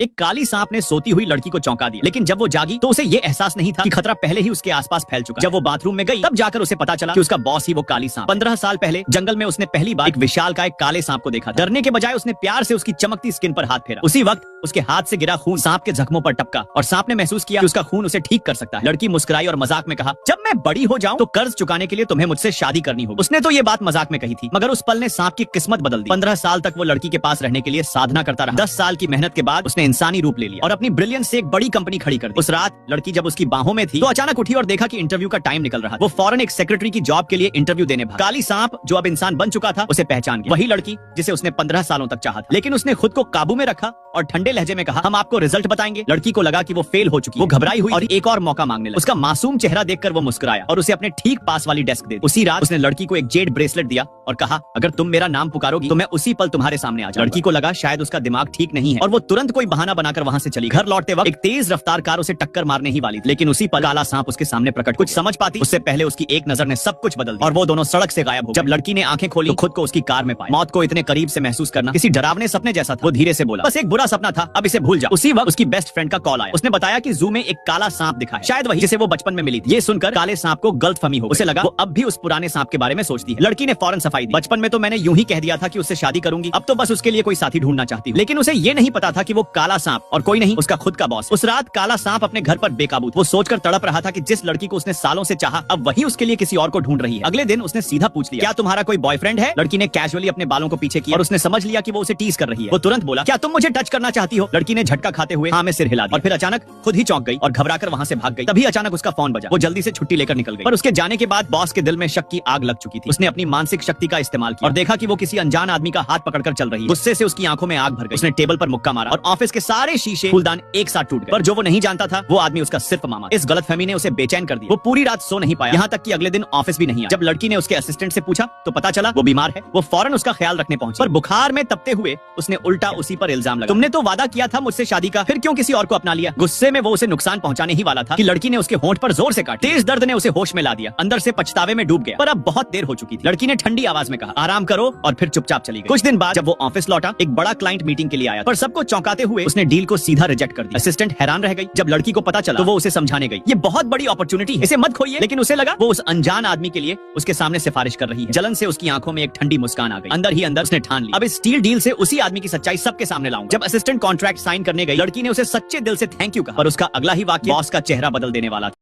एक काली सांप ने सोती हुई लड़की को चौंका दिया, लेकिन जब वो जागी तो उसे ये एहसास नहीं था कि खतरा पहले ही उसके आसपास फैल चुका। जब वो बाथरूम में गई तब जाकर उसे पता चला कि उसका बॉस ही वो काली सांप। 15 साल पहले जंगल में उसने पहली बार एक विशालकाय काले सांप को देखा। डरने के बजाय उसने प्यार से उसकी चमकती स्किन पर हाथ फेरा। उसी वक्त उसके हाथ से गिरा खून सांप के जख्मों पर टपका और सांप ने महसूस किया कि उसका खून उसे ठीक कर सकता है। लड़की मुस्कुराई और मजाक में कहा, जब मैं बड़ी हो जाऊं तो कर्ज चुकाने के लिए तुम्हें मुझसे शादी करनी होगी। उसने तो ये बात मजाक में कही थी, मगर उस पल ने सांप की किस्मत बदल दी। 15 साल तक वो लड़की के पास रहने के लिए साधना करता रहा। 10 साल की मेहनत के बाद उसने इंसानी रूप ले लिया और अपनी ब्रिलियंस से एक बड़ी कंपनी खड़ी कर दी। उस रात लड़की जब उसकी बाहों में थी तो अचानक उठी और देखा कि इंटरव्यू का टाइम निकल रहा। वो फौरन एक सेक्रेटरी की जॉब के लिए इंटरव्यू देने भागा। काली सांप जो अब इंसान बन चुका था उसे पहचान गया। वही लड़की जिसे उसने 15 सालों तक चाहा था, लेकिन उसने खुद को काबू में रखा और ठंडे लहजे में कहा, हम आपको रिजल्ट बताएंगे। लड़की को लगा कि वो फेल हो चुकी है। वो घबराई हुई और एक और मौका मांगने लगी। उसका मासूम चेहरा देखकर वो मुस्कुराया और उसे अपने ठीक पास वाली डेस्क दे दी। उसी रात उसने लड़की को एक जेड ब्रेसलेट दिया और कहा, अगर तुम मेरा नाम पुकारोगी तो मैं उसी पल तुम्हारे सामने आ जाऊंगा। लड़की को लगा शायद उसका दिमाग ठीक नहीं है और वो तुरंत कोई बहाना बनाकर वहां से चली। घर लौटते वक्त एक तेज रफ्तार कार उसे टक्कर मारने ही वाली थी, लेकिन उसी पल काला सांप उसके सामने प्रकट। कुछ समझ पाती उससे पहले उसकी एक नजर ने सब कुछ बदल दिया और वो दोनों सड़क से गायब हो। जब लड़की ने आंखें खोली तो खुद को उसकी कार में पाया। मौत को इतने करीब से महसूस करना किसी डरावने सपने जैसा था। वो धीरे से बोला, बस एक बुरा सपना था, अब इसे भूल जाओ। उसी वक्त उसकी बेस्ट फ्रेंड का कॉल आया। उसने बताया कि जू में एक काला सांप दिखा है, शायद वही जिसे वो बचपन में मिली थी। ये सुनकर काले सांप को गलतफहमी हो गई। उसे लगा वो अब भी उस पुराने सांप के बारे में सोचती है। लड़की ने फौरन सफाई दी, बचपन में तो मैंने यूं ही कह दिया था कि उससे शादी करूंगी, अब तो बस उसके लिए कोई साथी ढूंढना चाहती हूं। लेकिन उसे ये नहीं पता था कि वो काला सांप और कोई नहीं, उसका खुद का बॉस। उस रात काला सांप अपने घर पर बेकाबू था। वो सोचकर तड़प रहा था कि जिस लड़की को उसने सालों से चाहा अब वही उसके लिए किसी और को ढूंढ रही है। अगले दिन उसने सीधा पूछ लिया, क्या तुम्हारा कोई बॉयफ्रेंड है? लड़की ने कैजुअली अपने बालों को पीछे किया और उसने समझ लिया कि वो उसे टीज कर रही है। वो तुरंत बोला, क्या तुम मुझे टच करना चाहती हो? लड़की ने झटका खाते हुए हाँ में सिर हिला दिया और फिर अचानक खुद ही चौंक गई और घबराकर वहां से भाग गई। तभी अचानक उसका फोन बजा। वो जल्दी से छुट्टी लेकर निकल गई, पर उसके जाने के बाद बॉस के दिल में शक की आग लग चुकी थी। उसने अपनी मानसिक शक्ति का इस्तेमाल किया और देखा कि वो किसी अनजान आदमी का हाथ पकड़कर चल रही है। गुस्से से उसकी आंखों में आग भर गई। उसने टेबल पर मुक्का मारा और ऑफिस के सारे शीशे फूलदान एक साथ टूट गए। पर जो वो नहीं जानता था वो आदमी उसका सिर्फ मामा। इस गलतफहमी ने उसे बेचैन कर दिया। वो पूरी रात सो नहीं पाया, यहाँ तक कि अगले दिन ऑफिस भी नहीं आया। जब लड़की ने उसके असिस्टेंट से पूछा तो पता चला वो बीमार है। वो फौरन उसका ख्याल रखने पहुंची, पर बुखार में तपते हुए उसने उल्टा उसी पर इल्जाम लगाया। तुमने तो वादा किया था मुझसे शादी का, फिर क्यों किसी और को अपना लिया? गुस्से में वो उसे नुकसान पहुंचाने ही वाला था कि लड़की ने उसके होंठ पर जोर से काटा। तेज दर्द ने उसे होश में ला दिया। अंदर से पछतावे में डूब गया, पर अब बहुत देर हो चुकी थी। लड़की ने ठंडी आवाज में कहा, आराम करो, और फिर चुपचाप चली गई। कुछ दिन बाद जब वो ऑफिस लौटा एक बड़ा क्लाइंट मीटिंग के लिए आया, पर सबको चौंकाते हुए उसने डील को सीधा रिजेक्ट कर दिया। असिस्टेंट हैरान रह गई। जब लड़की को पता चला तो वो उसे समझाने गई, ये बहुत बड़ी अपॉर्चुनिटी है, इसे मत खोइए। लेकिन उसे लगा वो उस अनजान आदमी के लिए उसके सामने सिफारिश कर रही है। जलन से उसकी आंखों में एक ठंडी मुस्कान आ गई। अंदर ही अंदर उसने ठान लिया, अब इस स्टील डील से उसी आदमी की सच्चाई सबके सामने लाऊंगा। जब असिस्टेंट कॉन्ट्रैक्ट साइन करने गई लड़की ने उसे सच्चे दिल से थैंक यू कहा, पर उसका अगला ही वाक्य बॉस का चेहरा बदल देने वाला था।